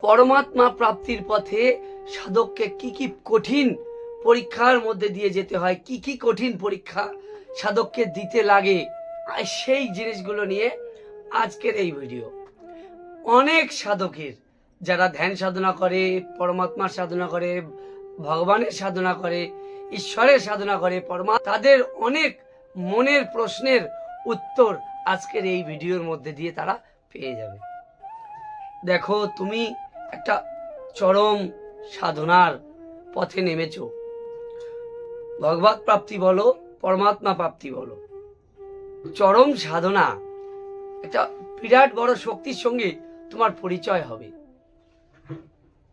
পরমাত্মা প্রাপ্তির পথে সাধককে কি কি কঠিন পরীক্ষার মধ্যে দিয়ে যেতে হয়, কি কি কঠিন পরীক্ষা সাধককে দিতে লাগে, সেই জিনিসগুলো নিয়ে আজকের এই ভিডিও। অনেক সাধকের যারা ধ্যান সাধনা করে, পরমাত্মার সাধনা করে, ভগবানের সাধনা করে, ঈশ্বরের সাধনা করে, তাদের অনেক মনের প্রশ্নের উত্তর আজকের এই ভিডিওর মধ্যে দিয়ে তারা পেয়ে যাবে। দেখো, তুমি একটা চরম সাধনার পথে নেমেছো, ভগবত প্রাপ্তি বলো, পরমাত্মা প্রাপ্তি বলো, চরম সাধনা, একটা বিরাট বড় শক্তির সঙ্গে তোমার পরিচয় হবে।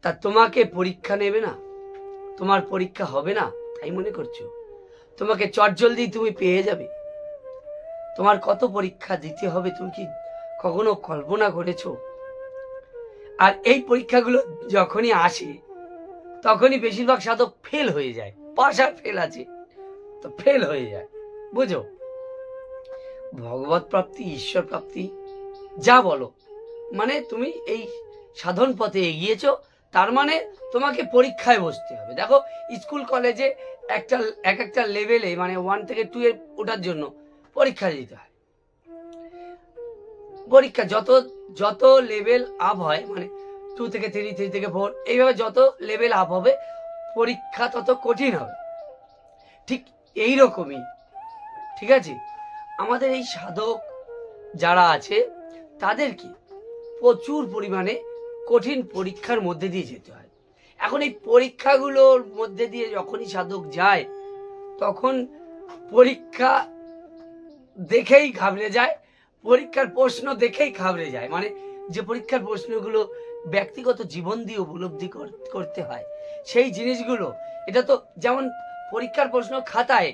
তা তোমাকে পরীক্ষা নেবে না? তোমার পরীক্ষা হবে না তাই মনে করছো? তোমাকে চটজলদি তুমি পেয়ে যাবে? তোমার কত পরীক্ষা দিতে হবে তুমি কি কখনো কল্পনা করেছো? আর এই পরীক্ষাগুলো যখনই আসে তখনই বেশিরভাগ সাধক ফেল হয়ে যায়। পাস আর ফেল আছে, তো ফেল হয়ে যায়। বুঝো, ভগবত প্রাপ্তি, ঈশ্বর প্রাপ্তি যা বলো, মানে তুমি এই সাধন পথে এগিয়েছো, তার মানে তোমাকে পরীক্ষায় বসতে হবে। দেখো, স্কুল কলেজে একটা লেভেলে, মানে 1 থেকে 2 এর ওঠার জন্য পরীক্ষা দিতে হয়। পরীক্ষা যত লেভেল আপ হয়, মানে 2 থেকে 3, 3 থেকে 4, এইভাবে যত লেভেল আপ হবে পরীক্ষা তত কঠিন হবে। ঠিক এইরকমই, ঠিক আছে, আমাদের এই সাধক যারা আছে তাদেরকে প্রচুর পরিমাণে কঠিন পরীক্ষার মধ্যে দিয়ে যেতে হয়। এখন এই পরীক্ষাগুলোর মধ্যে দিয়ে যখনই সাধক যায় তখন পরীক্ষা দেখেই ঘাবড়ে যায়, পরীক্ষার প্রশ্ন দেখেই ঘাবড়ে যায়। মানে যে পরীক্ষার প্রশ্নগুলো ব্যক্তিগত জীবন দিয়ে উপলব্ধি করতে হয় সেই জিনিসগুলো, এটা তো যেমন পরীক্ষার প্রশ্ন খাতায়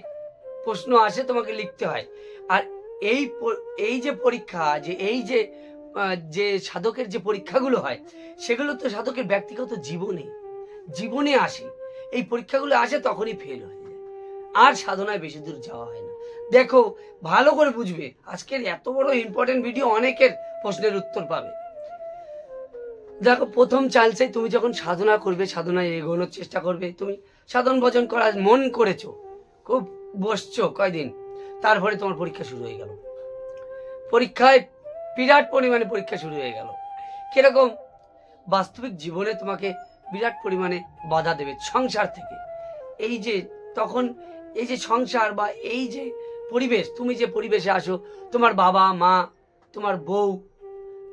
প্রশ্ন আসে, তোমাকে লিখতে হয়। আর এই যে পরীক্ষা, যে সাধকের যে পরীক্ষাগুলো হয় সেগুলো তো সাধকের ব্যক্তিগত জীবনে আসে। এই পরীক্ষাগুলো আসে তখনই ফেল হয়ে যায়, আর সাধনায় বেশি দূর যাওয়া হয় না। দেখো, ভালো করে বুঝবে, আজকের এত বড় ইম্পর্টেন্ট ভিডিও, অনেকের প্রশ্নের উত্তর পাবে। দেখো, প্রথম চান্সে তুমি যখন সাধনা করবে, সাধনায় এগোনোর চেষ্টা করবে, তুমি সাধন ভজন করার মন করেছো, খুব বসছো কয়দিন, তারপরে তোমার পরীক্ষা শুরু হয়ে গেল। পরীক্ষায় বিরাট পরিমাণে পরীক্ষা শুরু হয়ে গেল। কিরকম? বাস্তবিক জীবনে তোমাকে বিরাট পরিমাণে বাধা দেবে সংসার থেকে। তখন এই যে সংসার বা এই যে পরিবেশ, তুমি যে পরিবেশে আসো, তোমার বাবা মা, তোমার বউ,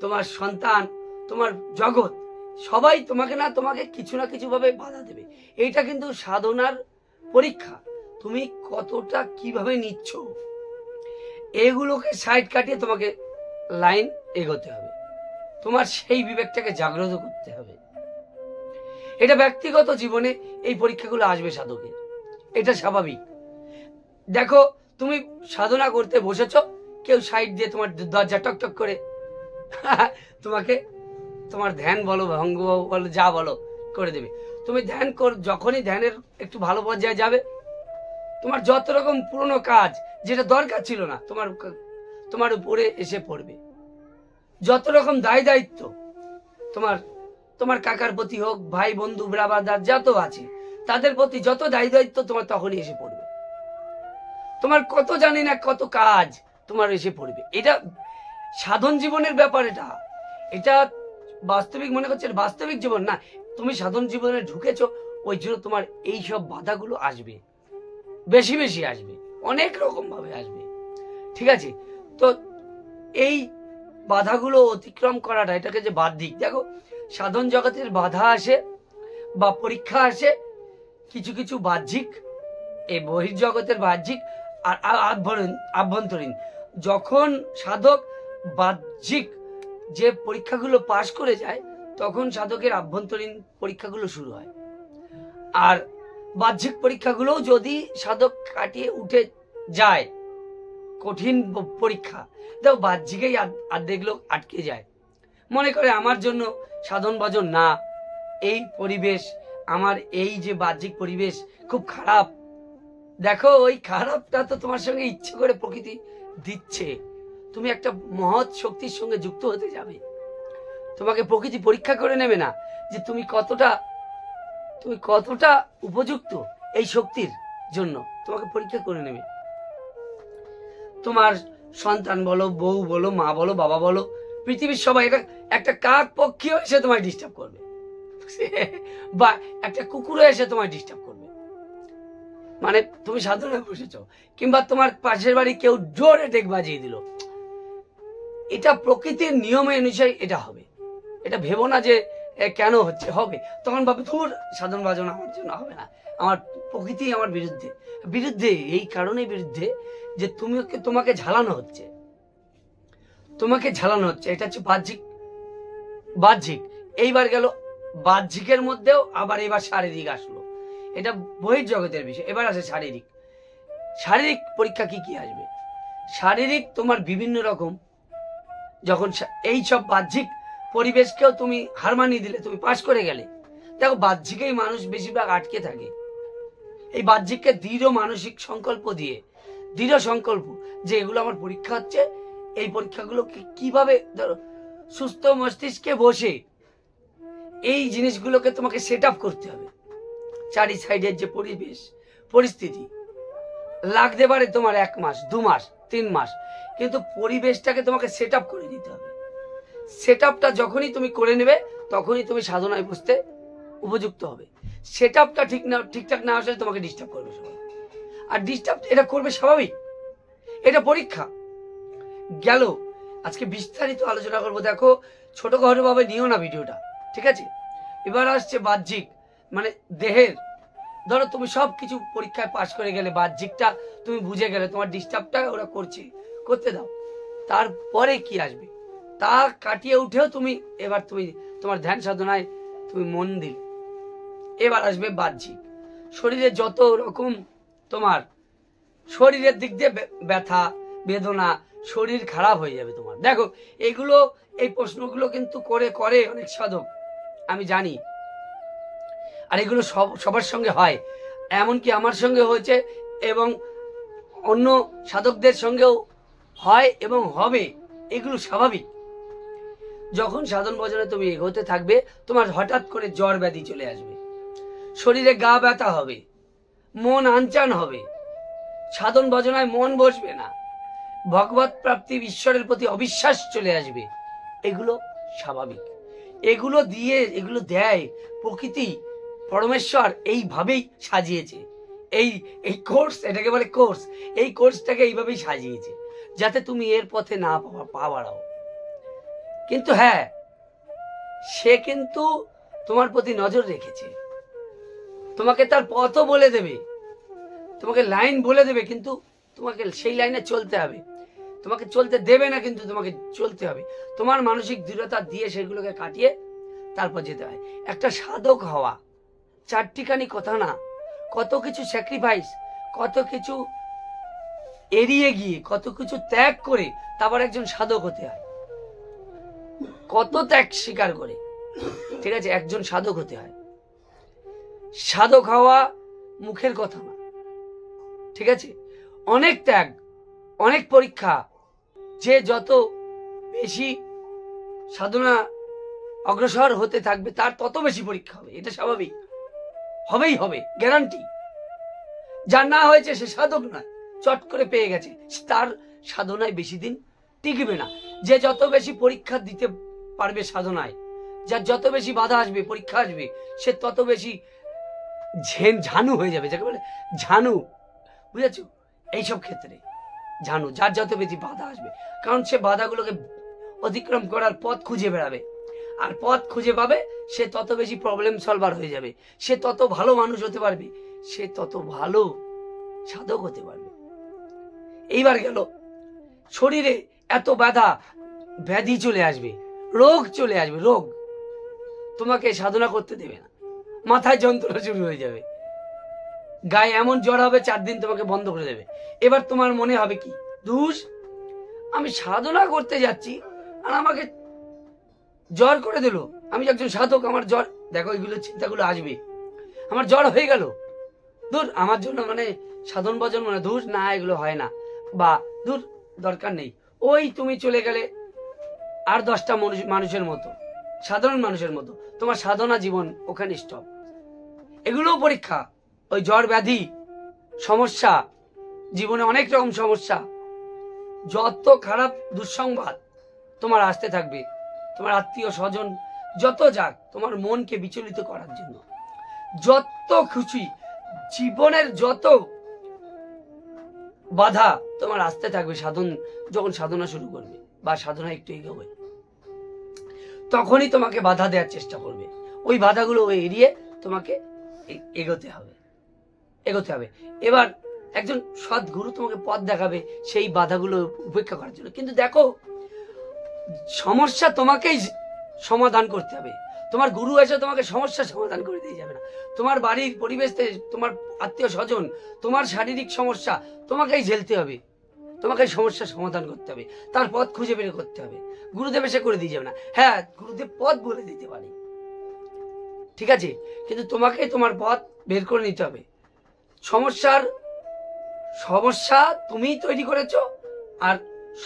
তোমার সন্তান, তোমার জগৎ, সবাই তোমাকে কিছু না কিছু ভাবে বাধা দেবে। এইটা কিন্তু সাধনার পরীক্ষা। তুমি কতটা কিভাবে নিচ্ছ, এগুলোকে সাইড কাটিয়ে তোমাকে লাইন এগোতে হবে। তোমার সেই বিবেকটাকে জাগ্রত করতে হবে। এটা ব্যক্তিগত জীবনে এই পরীক্ষাগুলো আসবে সাধকের, এটা স্বাভাবিক। দেখো, তুমি সাধনা করতে বসেছ, কেউ সাইড দিয়ে তোমার দরজা টকটক করে তোমাকে তোমার ধ্যান বলো, ভঙ্গ বলো, যা বলো করে দেবে। তুমি যখনই ধ্যানের একটু ভালো পর্যায়ে যাবে, তোমার যত রকম পুরনো কাজ যেটা দরকার ছিল না তোমার উপরে এসে পড়বে। যত রকম দায় দায়িত্ব তোমার কাকার প্রতি হোক, ভাই বন্ধু ব্রাদার যত আছে তাদের প্রতি যত দায় দায়িত্ব তোমার তখনই এসে পড়বে। তোমার কত জানি না কত কাজ তোমার এসে পড়বে। এটা সাধন জীবনের ব্যাপার। এটা বাস্তবিক মনে করছে বাস্তবিক জীবন না, তুমি সাধন জীবনে ঢুকেছো, ওই জন্য তোমার এই সব বাধাগুলো আসবে, বেশি বেশি আসবে, অনেক রকম ভাবে আসবে। ঠিক আছে, তো এই বাধাগুলো অতিক্রম করাটা, এটাকে যে বাহ্যিক, দেখো সাধন জগতের বাধা আসে বা পরীক্ষা আসে কিছু কিছু বাহ্যিক, এই বহির্জগতের বাহ্যিক আর আভ্যন্তরীণ। যখন সাধক বাহ্যিক যে পরীক্ষাগুলো পাশ করে যায় তখন সাধকের আভ্যন্তরীণ পরীক্ষাগুলো শুরু হয়। আর বাহ্যিক পরীক্ষাগুলো যদি সাধক কাটিয়ে উঠে যায়, কঠিন পরীক্ষা, দেখো বাহ্যিকেই আর্ধেক লোক আটকে যায়, মনে করে আমার জন্য সাধন ভজন না, এই পরিবেশ, আমার এই যে বাহ্যিক পরিবেশ খুব খারাপ। দেখো, ওই খারাপটা তো তোমার সঙ্গে ইচ্ছে করে প্রকৃতি দিচ্ছে। তুমি একটা মহৎ শক্তির সঙ্গে যুক্ত হতে যাবে, তোমাকে প্রকৃতি পরীক্ষা করে নেবে না, যে তুমি কতটা উপযুক্ত এই শক্তির জন্য, তোমাকে পরীক্ষা করে নেবে। তোমার সন্তান বলো, বউ বলো, মা বলো, বাবা বলো, পৃথিবীর সবাই একটা কাক পক্ষীও এসে তোমায় ডিস্টার্ব করবে, বা একটা কুকুরও এসে তোমায় ডিস্টার্ব করবে। মানে তুমি সাধনায় বসেছ, কিংবা তোমার পাশের বাড়ি কেউ জোরে ডেক বাজিয়ে দিল, এটা প্রকৃতির নিয়মে অনুযায়ী এটা হবে। এটা ভেবো না যে কেন হচ্ছে, হবে। তখন ভাবে ধুর সাধন বাজনা আমার জন্য হবে না, আমার প্রকৃতি আমার বিরুদ্ধে। এই কারণে বিরুদ্ধে যে তোমাকে ঝালানো হচ্ছে, এটা হচ্ছে বাহ্যিক। এইবার গেল বাহ্যিকের মধ্যেও আবার এবার শারীরিক আসলো, এটা বহির্জগতের বিষয়। এবার আসে শারীরিক পরীক্ষা। কি আসবে শারীরিক? তোমার বিভিন্ন রকম, যখন এই সব বাহ্যিক পরিবেশকেও তুমি হার মানিয়ে দিলে, তুমি পাশ করে গেলে। দেখো, বাহ্যিকেই মানুষ বেশিরভাগ আটকে থাকে। এই বাহ্যিককে দৃঢ় মানসিক সংকল্প দিয়ে, দৃঢ় সংকল্প যে এগুলো আমার পরীক্ষা হচ্ছে, এই পরীক্ষাগুলো কিভাবে ধরো সুস্থ মস্তিষ্কে বসে এই জিনিসগুলোকে তোমাকে সেট আপ করতে হবে। চারি সাইডের যে পরিবেশ পরিস্থিতি লাগতে পারে তোমার 1 মাস, 2 মাস, 3 মাস, কিন্তু পরিবেশটাকে তোমাকে সেট আপ করে দিতে হবে। সেট আপটা যখনই তুমি করে নেবে, তখনই তুমি সাধনায় বসতে উপযুক্ত হবে। সেট আপটা ঠিকঠাক না আসলে তোমাকে ডিস্টার্ব করবে সবাই, আর ডিস্টার্ব এটা করবে স্বাভাবিক, এটা পরীক্ষা। গেল, আজকে বিস্তারিত আলোচনা করবো। দেখো, ছোটখাটো ভাবে নিও না ভিডিওটা, ঠিক আছে? এবার আসছে বাহ্যিক, মানে দেহের। ধরো তুমি সবকিছু পরীক্ষায় পাশ করে গেলে, বাহ্যিকটা তুমি বুঝে গেলে, তোমার ডিস্টার্বটা ওরা করতে দাও। তারপরে কি আসবে, তা কাটিয়ে উঠেও তুমি তোমার ধ্যান সাধনায় তুমি মন দিলে, এবার আসবে বাহ্যিক। শরীরে যত রকম তোমার শরীরের দিক দিয়ে ব্যথা বেদনা, শরীর খারাপ হয়ে যাবে তোমার। দেখো, এই প্রশ্নগুলো কিন্তু করে অনেক সাধক, আমি জানি। আর এগুলো সবার সঙ্গে হয়, এমনকি আমার সঙ্গে হয়েছে, এবং অন্য সাধকদের সঙ্গেও হয় এবং হবে। এগুলো স্বাভাবিক। যখন সাধন ভজনে তুমি এগোতে থাকবে, তোমার হঠাৎ করে জ্বর ব্যাধি চলে আসবে, শরীরে গা ব্যথা হবে, মন আনচান হবে, সাধন ভজনায় মন বসবে না, ভগবত প্রাপ্তি, ঈশ্বরের প্রতি অবিশ্বাস চলে আসবে। এগুলো স্বাভাবিক। এগুলো দেয় প্রকৃতি, পরমেশ্বর এইভাবেই সাজিয়েছে। এই কোর্স, এটাকে বলে কোর্স। এই কোর্সটাকে এইভাবেই সাজিয়েছে যাতে তুমি এর পথে না পা বাড়াও। কিন্তু হ্যাঁ, সে কিন্তু তোমার প্রতি নজর রেখেছে, তোমাকে তার পথও বলে দেবে, তোমাকে লাইন বলে দেবে, কিন্তু তোমাকে সেই লাইনে চলতে হবে। তোমাকে চলতে দেবে না, কিন্তু তোমাকে চলতে হবে। তোমার মানসিক দৃঢ়তা দিয়ে সেগুলোকে কাটিয়ে তারপর যেতে হয়। একটা সাধক হওয়া চারটিখানি কথা না, কত কিছু স্যাক্রিফাইস, কত কিছু এড়িয়ে গিয়ে, কত কিছু ত্যাগ করে তারপর একজন সাধক হতে হয়। কত ত্যাগ স্বীকার করে, ঠিক আছে, একজন সাধক হতে হয়। সাধক হওয়া মুখের কথা না, ঠিক আছে? অনেক ত্যাগ, অনেক পরীক্ষা। যে যত বেশি সাধনা অগ্রসর হতে থাকবে, তার তত বেশি পরীক্ষা হবে। এটা স্বাভাবিক, হবে, গ্যারান্টি। যার না হয়েছে সে সাধক নয়, চট করে পেয়ে গেছে, তার সাধনায় বেশি দিন টিকবে না। যে যত বেশি পরীক্ষা দিতে পারবে সাধনায়, যার যত বেশি বাধা আসবে, পরীক্ষা আসবে, সে তত বেশি ঝানু হয়ে যাবে, যাকে বলে ঝানু, বুঝেছো? এইসব ক্ষেত্রে ঝানু, যার যত বেশি বাধা আসবে, কারণ সে বাধাগুলোকে অতিক্রম করার পথ খুঁজে বেড়াবে, আর পথ খুঁজে পাবে, সে তত বেশি প্রবলেম সলভার হয়ে যাবে, সে তত ভালো মানুষ হতে পারবে, সে তত ভালো সাধক হতে পারবে। এইবার গেল, শরীরে এত ব্যাধি চলে আসবে, রোগ চলে আসবে, রোগ তোমাকে সাধনা করতে দেবে না, মাথায় যন্ত্রণা শুরু হয়ে যাবে, গায়ে এমন জ্বর হবে 4 দিন তোমাকে বন্ধ করে দেবে। এবার তোমার মনে হবে কি, দুষ, আমি সাধনা করতে যাচ্ছি আর আমাকে জ্বর করে দিল, আমি একজন সাধক, আমার জ্বর। দেখো, এগুলো চিন্তাগুলো আসবে, আমার জ্বর হয়ে গেল, দূর, আমার জন্য মানে সাধন ভজন মানে দূর না, এগুলো হয় না, বা দূর, দরকার নেই। ওই তুমি চলে গেলে আর 10টা মানুষের মতো, সাধারণ মানুষের মতো, তোমার সাধনা জীবন ওখানে স্টপ। এগুলোও পরীক্ষা, ওই জ্বর ব্যাধি সমস্যা, জীবনে অনেক রকম সমস্যা, যত খারাপ দুঃসংবাদ তোমার আসতে থাকবে, তোমার আত্মীয় স্বজন যত যাক তোমার মনকে বিচলিত করার জন্য, যত খুশি জীবনের যত বাধা তোমার আসতে থাকবে, যখন সাধনা শুরু করবে বা সাধনা একটু এগোবে, তখনই তোমাকে বাধা দেওয়ার চেষ্টা করবে। ওই বাধাগুলো এড়িয়ে তোমাকে এগোতে হবে। এবার একজন সৎ গুরু তোমাকে পথ দেখাবে সেই বাধাগুলো উপেক্ষা করার জন্য। কিন্তু দেখো, সমস্যা তোমাকেই সমাধান করতে হবে। তোমার গুরু এসে তোমাকে সমস্যা সমাধান করে দিয়ে যাবে না। তোমার বাড়ির পরিবেশ, তোমার আত্মীয় স্বজন, তোমার শারীরিক সমস্যা তোমাকেই ঝেলতে হবে, তোমাকে সমস্যার সমাধান করতে হবে, তার পথ খুঁজে বের করতে হবে। গুরুদেব এসে করে দিয়ে যাবে না। হ্যাঁ, গুরুদেব পথ বলে দিতে পারে, ঠিক আছে, কিন্তু তোমাকে তোমার পথ বের করে নিতে হবে। সমস্যা তুমিই তৈরি করেছো, আর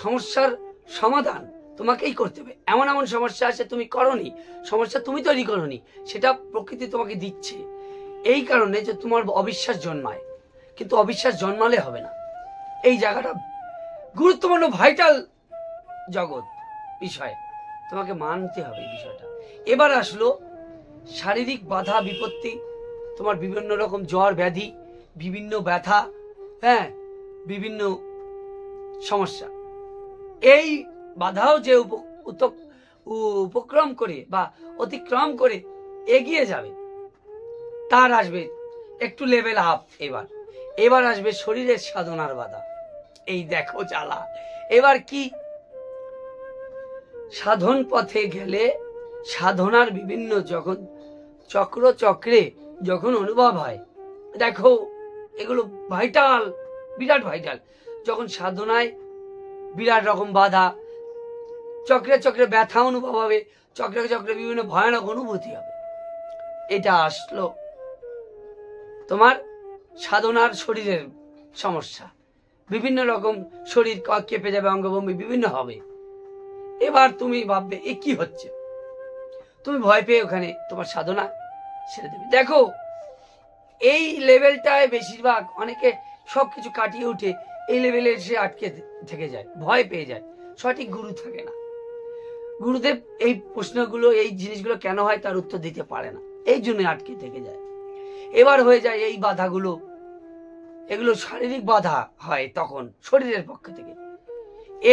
সমস্যার সমাধান তোমাকেই করতে হবে। এমন এমন সমস্যা আছে তুমি করনি, সমস্যা তুমি তৈরি করনি, সেটা প্রকৃতি তোমাকে দিচ্ছে। এই কারণে যে তোমার অবিশ্বাস জন্মায়, কিন্তু অবিশ্বাস জন্মালে হবে না। এই জায়গাটা গুরুত্বপূর্ণ, ভাইটাল জগৎ বিষয়, তোমাকে মানতে হবে এই বিষয়টা। এবার আসলো শারীরিক বাধা বিপত্তি, তোমার বিভিন্ন রকম জ্বর ব্যাধি, বিভিন্ন ব্যথা, হ্যাঁ, বিভিন্ন সমস্যা। এই বাধাও যে উপক্রম করে বা অতিক্রম করে এগিয়ে যাবে, তার আসবে একটু লেভেল আপ। এবার আসবে শরীরের সাধনার বাধা। এই দেখো জ্বালা। এবার কি, সাধন পথে গেলে সাধনার বিভিন্ন যখন চক্রে যখন অনুভব হয়, দেখো এগুলো ভাইটাল, বিরাট ভাইটাল। যখন সাধনায় বিরাট রকম বাধা, চক্রে ব্যথা অনুভব হবে, চক্রে বিভিন্ন ভয়ানক অনুভূতি হবে। এটা আসলো তোমার সাধনার শরীরের সমস্যা, বিভিন্ন রকম শরীর কেঁপে যাবে, অঙ্গভঙ্গি বিভিন্ন হবে। এবার তুমি ভাববে এ কি হচ্ছে, তুমি ভয় পেয়ে ওখানে তোমার সাধনা ছেড়ে দেবে। দেখো, এই লেভেলটায় বেশিরভাগ অনেকে সবকিছু কাটিয়ে উঠে এই লেভেলে এসে আটকে থেকে যায়, ভয় পেয়ে যায়, সঠিক গুরু থাকে না। গুরুদেব এই প্রশ্নগুলো, এই জিনিসগুলো কেন হয় তার উত্তর দিতে পারে না, এই জন্য আটকে থেকে যায়। এবার হয়ে যায় এই বাধাগুলো, এগুলো শারীরিক বাধা হয় তখন শরীরের পক্ষ থেকে।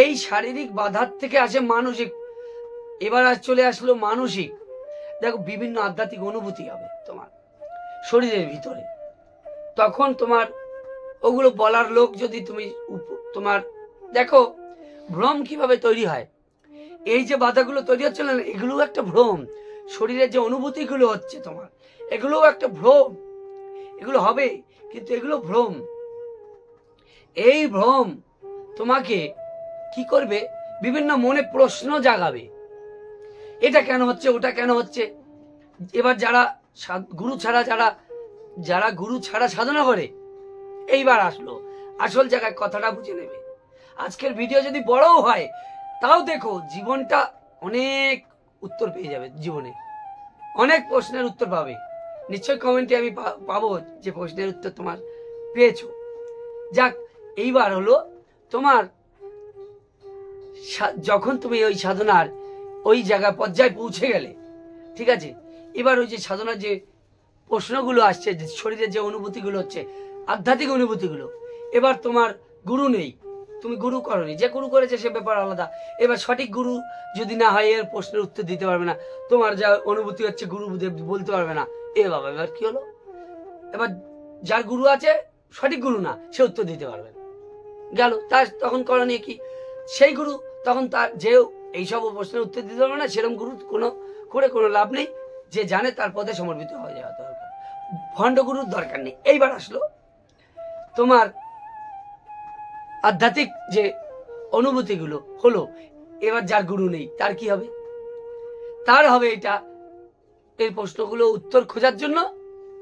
এই শারীরিক বাধার থেকে আসে মানসিক। এবার চলে আসলো মানসিক। দেখো, বিভিন্ন আধ্যাত্মিক অনুভূতি হবে তোমার শরীরের ভিতরে, তখন তোমার ওগুলো বলার লোক যদি তোমার দেখো ভ্রম কিভাবে তৈরি হয়। এই যে বাধাগুলো তৈরি হচ্ছে না, এগুলো একটা ভ্রম। শরীরের যে অনুভূতিগুলো হচ্ছে তোমার, এগুলো একটা ভ্রম। এগুলো হবে, কিন্তু এগুলো ভ্রম। এই ভ্রম তোমাকে কি করবে, বিভিন্ন মনে প্রশ্ন জাগাবে, এটা কেন হচ্ছে, ওটা কেন হচ্ছে। এবার যারা গুরু ছাড়া সাধনা করে, এইবার আসলো আসল জায়গায়, কথাটা বুঝে নেবে। আজকের ভিডিও যদি বড়ও হয়, তাও দেখো জীবনটা অনেক উত্তর পেয়ে যাবে, জীবনে অনেক প্রশ্নের উত্তর পাবে। নিশ্চয় কমেন্টে আমি পাবো যে প্রশ্নের উত্তর তোমার পেয়েছো। যাক, এইবার হলো তোমার যখন তুমি ওই সাধনার ওই জায়গায় পর্যায়ে পৌঁছে গেলে, ঠিক আছে, এবার ওই যে সাধনার যে প্রশ্নগুলো আসছে, শরীরের যে অনুভূতিগুলো হচ্ছে, আধ্যাত্মিক অনুভূতিগুলো, এবার তোমার গুরু নেই, তুমি গুরু করনি, যে গুরু করেছে সে ব্যাপার আলাদা। এবার সঠিক গুরু যদি না হয়, এর প্রশ্নের উত্তর দিতে পারবে না, তোমার যা অনুভূতি হচ্ছে গুরুদেব বলতে পারবে না। বাবা, এবার কি হলো, এবার যার গুরু আছে সঠিক গুরু না, সে উত্তর দিতে পারবে না, গেল। তার তখন করণীয় কি, সেই গুরু তখন তার যে এইসব প্রশ্নের উত্তর দিতে পারবে না, সেরকম গুরু কোনো লাভ নেই। যে জানে তার পথে সমর্পিত হয়ে যাওয়া দরকার, ভণ্ড গুরুর দরকার নেই। এইবার আসলো তোমার আধ্যাত্মিক যে অনুভূতিগুলো হলো, এবার যার গুরু নেই তার কি হবে, তার হবে এটা এই প্রশ্নগুলো উত্তর খোঁজার জন্য।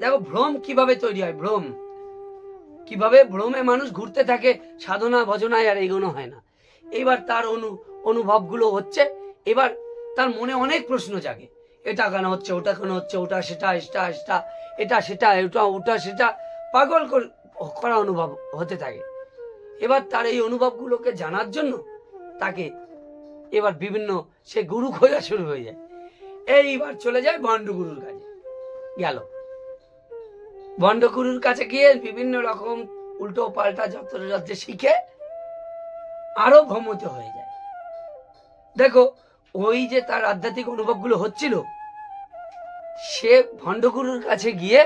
দেখো ভ্রম কিভাবে তৈরি হয়, কিভাবে ভ্রমে মানুষ ঘুরতে থাকে, সাধনা ভজনায় আর এগোনো হয় না। এবার তার অনুভবগুলো হচ্ছে, এবার তার মনে অনেক প্রশ্ন জাগে, এটা কেন হচ্ছে, ওটা কেন হচ্ছে, ওটা সেটা, এটা সেটা, ওটা সেটা, পাগল করা অনুভব হতে থাকে। এবার তার এই অনুভবগুলোকে জানার জন্য তাকে এবার বিভিন্ন সে গুরু খোঁজা শুরু হয়ে যায়। এইবার চলে যায় ভণ্ডগুরুর কাছে। গেল ভণ্ডগুরুর কাছে গিয়ে বিভিন্ন রকম উল্টো পাল্টা যন্ত্র শিখে আরো ভ্রমিত হয়ে যায়। দেখো, ওই যে তার আধ্যাত্মিক অনুভবগুলো হচ্ছিল, সে ভণ্ডগুরুর কাছে গিয়ে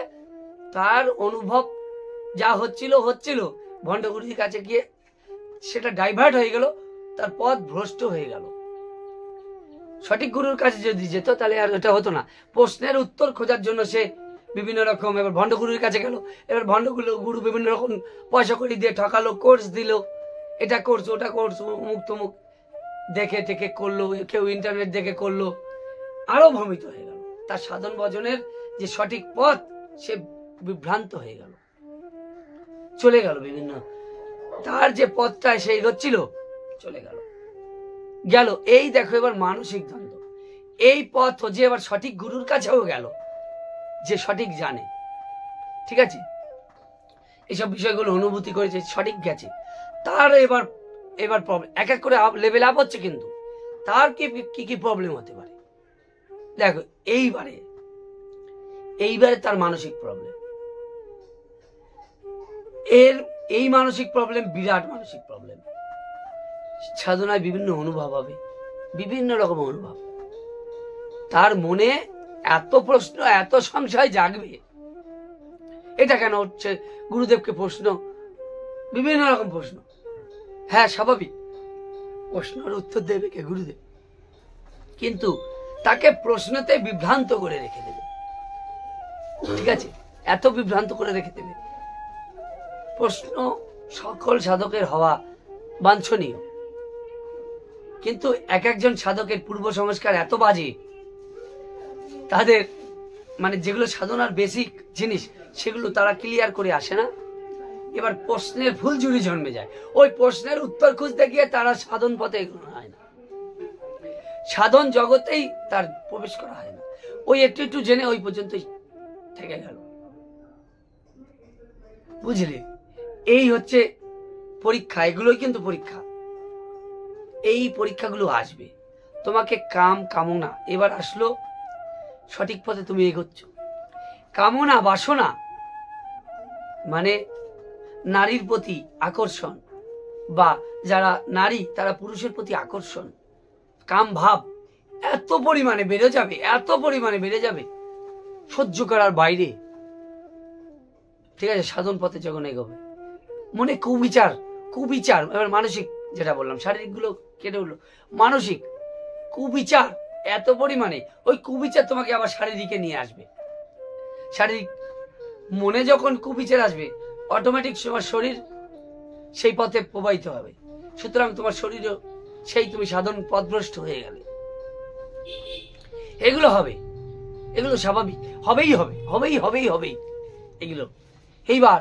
তার অনুভব যা হচ্ছিল ভণ্ডগুরুর কাছে গিয়ে সেটা ডাইভার্ট হয়ে গেল, তার পথ ভ্রষ্ট হয়ে গেল। সঠিক গুরুর কাছে যদি যেত তাহলে আর এটা হতো না। প্রশ্নের উত্তর খোঁজার জন্য সে বিভিন্ন রকম এবার ভণ্ডগুরুর কাছে গেল। এবার গুরু বিভিন্ন রকম পয়সা কড়ি দিয়ে ঠকালো, কোর্স দিল, এটা কোর্স ওটা কোর্স, অমুক তমুক দেখে টেকে করলো, কেউ ইন্টারনেট দেখে করলো, আরো ভ্রমিত হয়ে গেল। তার সাধন ভজনের যে সঠিক পথ সে বিভ্রান্ত হয়ে গেল, চলে গেল বিভিন্ন, তার যে পথটা সে এগোচ্ছিল চলে গেল। এই দেখো এবার মানসিক দ্বন্দ্ব। এই পথ যে এবার সঠিক গুরুর কাছেও গেল, যে সঠিক জানে, ঠিক আছে, এইসব বিষয়গুলো অনুভূতি করেছে, সঠিক গেছে, তার এবার প্রবলেম এক এক করে লেভেল আপ হচ্ছে, কিন্তু তার কি কি প্রবলেম হতে পারে দেখো। এইবারে তার মানসিক প্রবলেম, এই মানসিক প্রবলেম বিরাট মানসিক প্রবলেম। সাধনায় বিভিন্ন অনুভব হবে, বিভিন্ন রকম অনুভব, তার মনে এত প্রশ্ন, এত সংশয় জাগবে, এটা কেন হচ্ছে, গুরুদেবকে প্রশ্ন, বিভিন্ন রকম প্রশ্ন। হ্যাঁ, স্বাভাবিক, প্রশ্নের উত্তর দেবে কে? গুরুদেব। কিন্তু তাকে প্রশ্নতে বিভ্রান্ত করে রেখে দেবে, ঠিক আছে, এত বিভ্রান্ত করে রেখে দেবে। প্রশ্ন সকল সাধকের হওয়া বাঞ্ছনীয়, কিন্তু এক একজন সাধকের পূর্ব সংস্কার এত বাজে, তাদের মানে যেগুলো সাধনার বেসিক জিনিস সেগুলো তারা ক্লিয়ার করে আসে না। এবার প্রশ্নের ফুলঝুরি জন্মে যায়, ওই প্রশ্নের উত্তর খুঁজতে গিয়ে তারা সাধন পথে এগোনো হয় না, সাধন জগতেই তার প্রবেশ করা হয় না, ওই একটু একটু জেনে ওই পর্যন্তই থেকে গেল, বুঝলি? এই হচ্ছে পরীক্ষা, এগুলোই কিন্তু পরীক্ষা। এই পরীক্ষাগুলো আসবে, তোমাকে কামনা এবার আসলো, সঠিক পথে তুমি এগোচ্ছ। কামনা বাসনা মানে নারীর প্রতি আকর্ষণ, বা যারা নারী তারা পুরুষের প্রতি আকর্ষণ, কাম ভাব এত পরিমাণে বেড়ে যাবে, সহ্য করার বাইরে, ঠিক আছে। সাধন পথে যখন এগোবে, মনে কুবিচার, এবার মানসিক, যেটা বললাম শারীরিক গুলো কেটে উঠলো, মানসিক কুবিচার এত পরিমাণে, ওই কুবিচার তোমাকে আবার শারীরিকে নিয়ে আসবে। শারীরিক মনে যখন কুবিচার আসবে, অটোমেটিক তোমার শরীর সেই পথে প্রবাহিত হবে, সুতরাং তোমার শরীরও সেই, তুমি সাধন পথভ্রষ্ট হয়ে গেলে। এগুলো হবে, এগুলো স্বাভাবিক, হবেই এগুলো। এইবার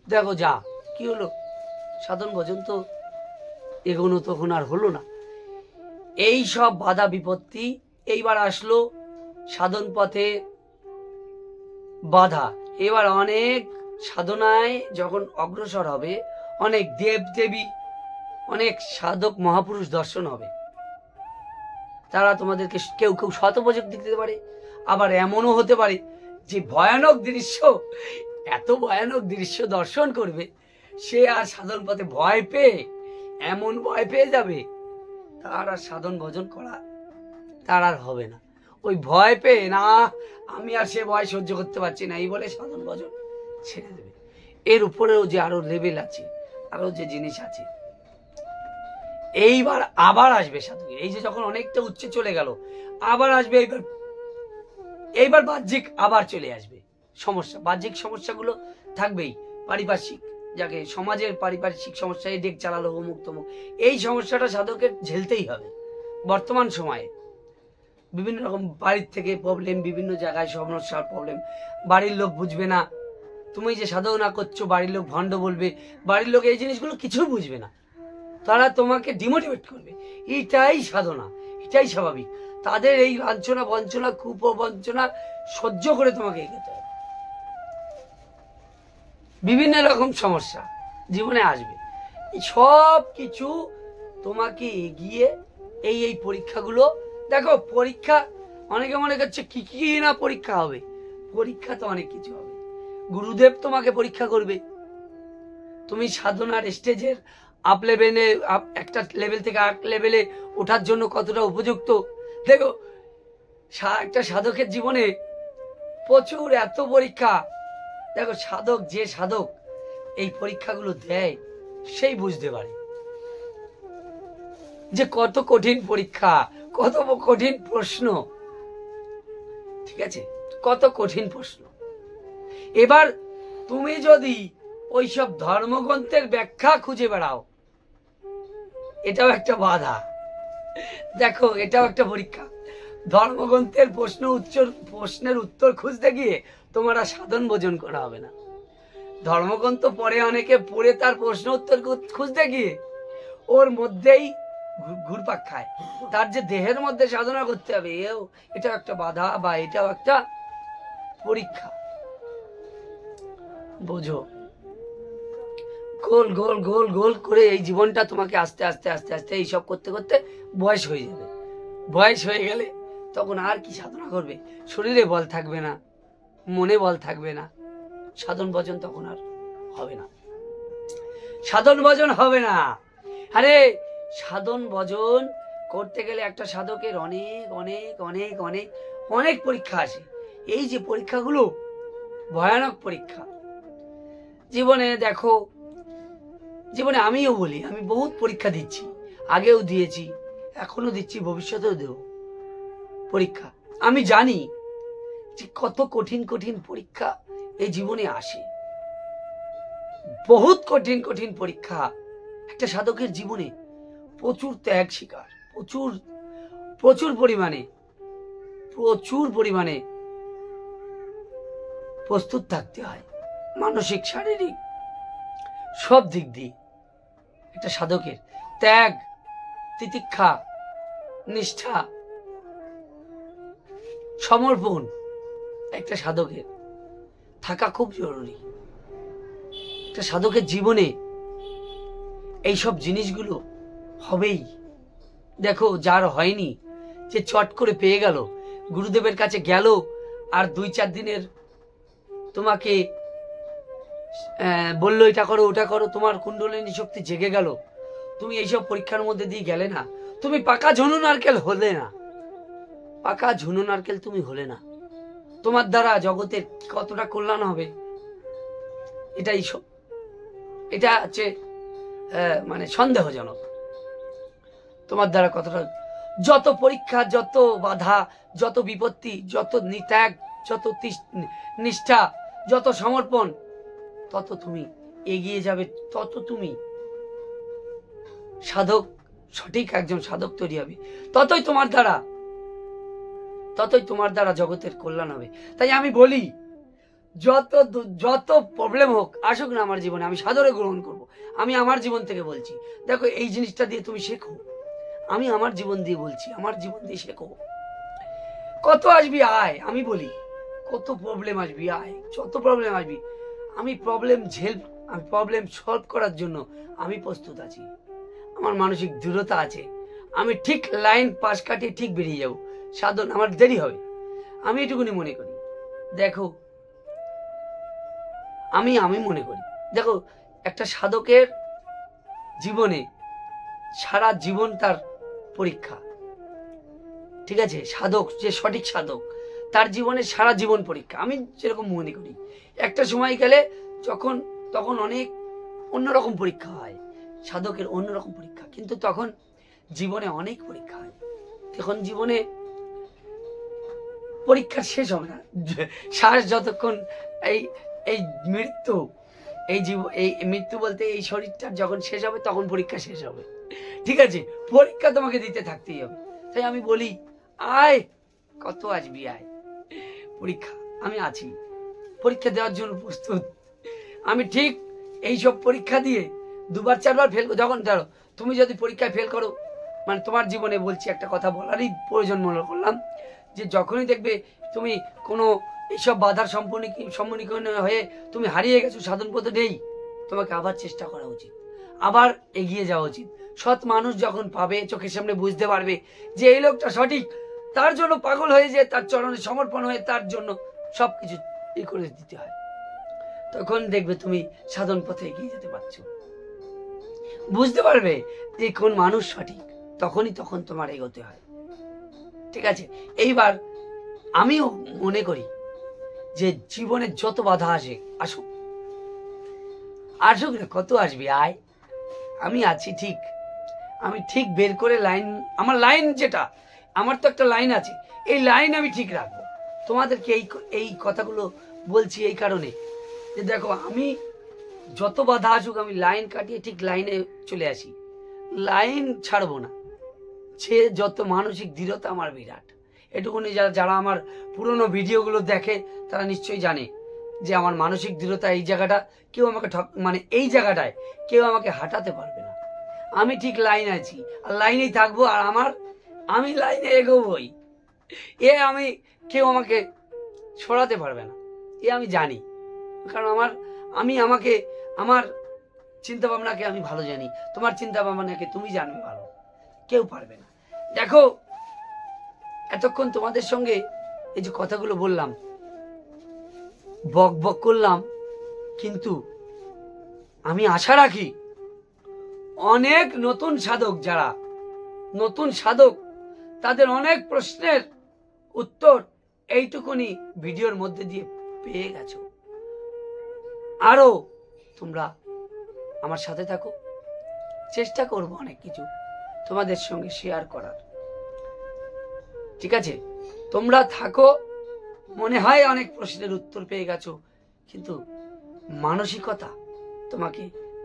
দেখো যা কি হলো, সাধন ভজন তো এগোনো তখন আর হলো না। এই সব বাধা বিপত্তি এইবার আসলো সাধন পথে বাধা। এবার অনেক সাধনায় যখন অগ্রসর হবে, অনেক দেব দেবী, অনেক সাধক মহাপুরুষ দর্শন হবে, তারা তোমাদেরকে কেউ শতপ্রযোগ দিতে পারে, আবার এমনও হতে পারে যে ভয়ানক দৃশ্য, এত ভয়ানক দৃশ্য দর্শন করবে, সে আর সাধন পথে এমন ভয় পেয়ে যাবে, তার আর সাধন ভজন করা তার আর হবে না। ওই ভয় পেয়ে, না আমি আর সে ভয় সহ্য করতে পারছি না, এই বলে সাধন ভজন ছেড়ে দেবে। এর উপরেও যে আরো লেভেল আছে, আরো যে জিনিস আছে, এইবার আবার আসবে সাধকের। এই যে যখন অনেকটা উচ্চে চলে গেল, আবার আসবে, এইবার বাহ্যিক আবার চলে আসবে সমস্যা। বাহ্যিক সমস্যাগুলো থাকবেই, পারিপার্শ্বিক, যাকে সমাজের পারিপার্শ্বিক সমস্যা, এই ডেক চালালো, অমুক তমুক, এই সমস্যাটা সাধকের ঝেলতেই হবে। বর্তমান সময়ে বিভিন্ন রকম বাড়ির থেকে প্রবলেম, বিভিন্ন জায়গায় সমস্যার প্রবলেম, বাড়ির লোক বুঝবে না, তুমি যে সাধনা করছো বাড়ির লোক ভণ্ড বলবে, বাড়ির লোক এই জিনিসগুলো কিছু বুঝবে না, তারা তোমাকে ডিমোটিভেট করবে। এটাই সাধনা, এটাই স্বাভাবিক। তাদের এই লাঞ্ছনা বঞ্চনা কুপ্রবঞ্চনা সহ্য করে তোমাকে এগোতে হবে। বিভিন্ন রকম সমস্যা জীবনে আসবে, সব কিছু তোমাকে এগিয়ে এই পরীক্ষাগুলো, দেখো পরীক্ষা অনেকে মনে করছে কি কি না পরীক্ষা হবে, পরীক্ষা তো অনেক কিছু হবে। গুরুদেব তোমাকে পরীক্ষা করবে, তুমি সাধনার স্টেজের আপ লেভেলে একটা লেভেল থেকে আরেক লেভেলে ওঠার জন্য কতটা উপযুক্ত। দেখো একটা সাধকের জীবনে প্রচুর এত পরীক্ষা। দেখো সাধক, যে সাধক এই পরীক্ষাগুলো দেয় সেই বুঝতে পারে যে কত কঠিন পরীক্ষা, কত কঠিন প্রশ্ন, ঠিক আছে, কত কঠিন প্রশ্ন। এবার তুমি যদি ওইসব ধর্মগ্রন্থের ব্যাখ্যা খুঁজে বেড়াও, এটাও একটা বাধা। দেখো এটাও একটা পরীক্ষা। ধর্মগ্রন্থের প্রশ্নের উত্তর খুঁজতে গিয়ে তোমার আর সাধন ভোজন করা হবে না। ধর্মগ্রন্থ পড়ে অনেকে, পড়ে তার প্রশ্ন উত্তর খুঁজতে গিয়ে ওর মধ্যেই ঘুরপাক খায়। তার যে দেহের মধ্যে সাধনা করতে হবে, এটা একটা বাধা বা এটাও একটা পরীক্ষা। বোঝো, গোল গোল গোল গোল করে এই জীবনটা তোমাকে আস্তে আস্তে আস্তে আস্তে এইসব করতে করতে বয়স হয়ে যাবে। বয়স হয়ে গেলে তখন আর কি সাধনা করবে? শরীরে বল থাকবে না, মনে বল থাকবে না, সাধন ভজন তখন আর হবে না, সাধন ভজন হবে না। আরে সাধন ভজন করতে গেলে একটা সাধকের অনেক অনেক অনেক অনেক অনেক পরীক্ষা আসে। এই যে পরীক্ষাগুলো ভয়ানক পরীক্ষা জীবনে। দেখো জীবনে আমিও বলি, আমি বহুত পরীক্ষা দিচ্ছি, আগেও দিয়েছি, এখনো দিচ্ছি, ভবিষ্যতেও দেব পরীক্ষা। আমি জানি যে কত কঠিন কঠিন পরীক্ষা এই জীবনে আসে, বহুত কঠিন কঠিন পরীক্ষা। একটা সাধকের জীবনে প্রচুর ত্যাগ শিকার, প্রচুর প্রচুর পরিমাণে প্রস্তুত থাকতে হয়, মানসিক শারীরিক সব দিক দিয়ে। একটা সাধকের ত্যাগ, তিতিক্ষা, নিষ্ঠা, সমর্পণ একটা সাধকের থাকা খুব জরুরি। একটা সাধকের জীবনে এইসব জিনিসগুলো হবেই। দেখো যার হয়নি, যে চট করে পেয়ে গেল, গুরুদেবের কাছে গেল, আর 2-4 দিনের তোমাকে বললো এটা করো ওটা করো, তোমার কুণ্ডলিনী শক্তি জেগে গেল, তুমি এইসব পরীক্ষার মধ্যে দিয়ে গেলে না, তুমি পাকা ঝুনু নারকেল হলে না, পাকা ঝুনু নারকেল তুমি হলে না। তোমার দ্বারা জগতের কতটা কল্যাণ হবে এটা হচ্ছে মানে সন্দেহজনক। তোমার দ্বারা কতটা, যত পরীক্ষা, যত বাধা, যত বিপত্তি, যত ত্যাগ, যত নিষ্ঠা, যত সমর্পণ, তত তুমি এগিয়ে যাবে, তত তুমি সাধক, সঠিক একজন সাধক তৈরি হবে, ততই তোমার দ্বারা জগতের কল্যাণ হবে। তাই আমি বলি যত প্রবলেম হোক আসুক না আমার জীবনে, আমি সাদরে গ্রহণ করব। আমি আমার জীবন থেকে বলছি, দেখো এই জিনিসটা দিয়ে তুমি শেখো, আমি আমার জীবন দিয়ে বলছি, আমার জীবন দিয়ে শেখো। কত আসবি আয়, আমি বলি কত প্রবলেম আসবি আয়, যত প্রবলেম আসবি, আমি প্রবলেম সলভ করার জন্য আমি প্রস্তুত আছি, আমার মানসিক দৃঢ়তা আছে, আমি ঠিক লাইন পাশ কাটিয়ে ঠিক বেরিয়ে যাব। সাধন আমার দেরি হবে, আমি এটুকুনি মনে করি। দেখো আমি মনে করি, দেখো একটা সাধকের জীবনে সারা জীবন তার পরীক্ষা, ঠিক আছে? সাধক, যে সঠিক সাধক, তার জীবনে সারা জীবন পরীক্ষা, আমি যেরকম মনে করি। একটা সময় গেলে তখন অনেক অন্যরকম পরীক্ষা হয়, সাধকের অন্যরকম পরীক্ষা, কিন্তু তখন জীবনে অনেক পরীক্ষা হয়, তখন জীবনে পরীক্ষা শেষ হবে না। শ্বাস যতক্ষণ এই মৃত্যু, এই মৃত্যু বলতে এই শরীরটা যখন শেষ হবে তখন পরীক্ষা শেষ হবে, ঠিক আছে? পরীক্ষা তোমাকে দিতে থাকতেই হবে। তাই আমি বলি আয়, কত আসবি আয়, পরীক্ষা আমি আছি, পরীক্ষা দেওয়ার জন্য প্রস্তুত। আমি ঠিক এইসব পরীক্ষা দিয়ে 2-4 বার ফেল, যখন ধরো তুমি যদি পরীক্ষায় ফেল করো, মানে তোমার জীবনে বলছি, একটা কথা বলারই প্রয়োজন মনে করলাম, যে যখনই দেখবে তুমি কোনো এইসব বাধার সম্মুখীন হয়ে তুমি হারিয়ে গেছো, সাধন পথে নেই, তোমাকে আবার চেষ্টা করা উচিত, আবার এগিয়ে যাওয়া উচিত। সৎ মানুষ যখন পাবে, চোখের সামনে বুঝতে পারবে যে এই লোকটা সঠিক, তার জন্য পাগল হয়ে যে তার চরণে সমর্পণ হয়ে তার জন্য সবকিছু করে দিতে হয়, তখন দেখবে তুমি সাধন পথে এগিয়ে যেতে পারছো। বুঝতে পারবে যে কোন মানুষ সঠিক, তখন তোমার এগোতে হয়। ঠিক আছে, এইবার আমিও মনে করি যে জীবনে যত বাধা আসে, আসুক না, কত আসবে, আয়, আমি আছি, ঠিক আমি ঠিক বের করে লাইন, আমার লাইন যেটা, আমার তো একটা লাইন আছে, এই লাইন আমি ঠিক রাখবো। তোমাদেরকে এই কথাগুলো বলছি এই কারণে যে দেখো, আমি যত বাধা আসুক আমি লাইন কাটিয়ে ঠিক লাইনে চলে আসি, লাইন ছাড়বো না। সে যত মানসিক দৃঢ়তা আমার বিরাট, এটুকুনি যারা আমার পুরনো ভিডিওগুলো দেখে তারা নিশ্চয়ই জানে যে আমার মানসিক দৃঢ়তা, এই জায়গাটা কেউ আমাকে মানে এই জায়গাটায় কেউ আমাকে হাঁটাতে পারবে না। আমি ঠিক লাইন আছি আর লাইনেই থাকবো, আর আমি লাইনে এগোবই, আমি কেউ আমাকে সরাতে পারবে না, আমি জানি, কারণ আমার চিন্তা ভাবনাকে আমি ভালো জানি, তোমার চিন্তা ভাবনাকে তুমি জানবে ভালো, কেউ পারবে না। দেখো, এতক্ষণ তোমাদের সঙ্গে এই যে কথাগুলো বললাম, বক করলাম, কিন্তু আমি আশা রাখি অনেক নতুন সাধক তাদের অনেক প্রশ্নের উত্তর এইটুকুনি ভিডিওর মধ্যে দিয়ে পেয়ে গেছো। আরো তোমরা আমার সাথে থাকো, চেষ্টা করব অনেক কিছু তোমাদের সঙ্গে শেয়ার করার। ঠিক আছে, তোমরা থাকো, মনে হয় অনেক প্রশ্নের উত্তর পেয়ে গেছো, কিন্তু মানসিকতা, তোমাকে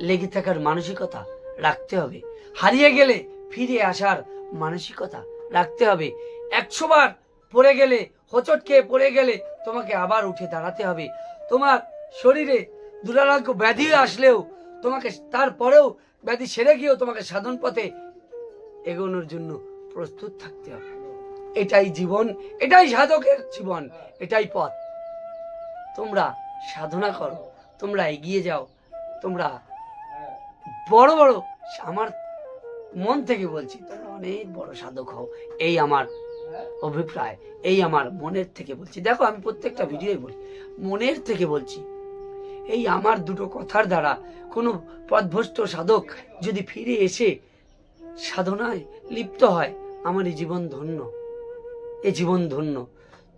লেগে থাকার মানসিকতা রাখতে হবে, হারিয়ে গেলে ফিরে আসার মানসিকতা রাখতে হবে। 100 বার পড়ে গেলে, হোঁচট খেয়ে পড়ে গেলে তোমাকে আবার উঠে দাঁড়াতে হবে। তোমার শরীরে দুরারোগ্য ব্যাধি আসলেও তোমাকে, তারপরেও ব্যাধি সেরে গিয়েও তোমাকে সাধন পথে এগোনোর জন্য প্রস্তুত থাকতে হবে। এটাই জীবন, এটাই সাধকের জীবন, এটাই পথ। তোমরা সাধনা করো, তোমরা এগিয়ে যাও, তোমরা বড় বড়, আমার মন থেকে বলছি, তোমরা অনেক বড় সাধক হও, এই আমার অভিপ্রায়, এই আমার মনের থেকে বলছি। দেখো, আমি প্রত্যেকটা ভিডিওই বলি, মনের থেকে বলছি। এই আমার দুটো কথার দ্বারা কোনো পথভ্রষ্ট সাধক যদি ফিরে এসে সাধনায় লিপ্ত হয়, আমার এই জীবন ধন্য, এই জীবন ধন্য।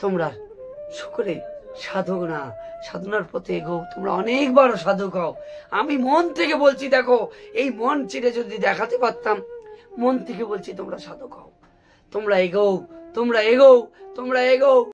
তোমরা সকলে সাধনার পথে এগো, তোমরা অনেক বড় সাধক হও, আমি মন থেকে বলছি। দেখো, এই মন চিরে যদি দেখাতে পারতাম, মন থেকে বলছি, তোমরা সাধক হও, তোমরা এগো, তোমরা এগো, তোমরা এগো।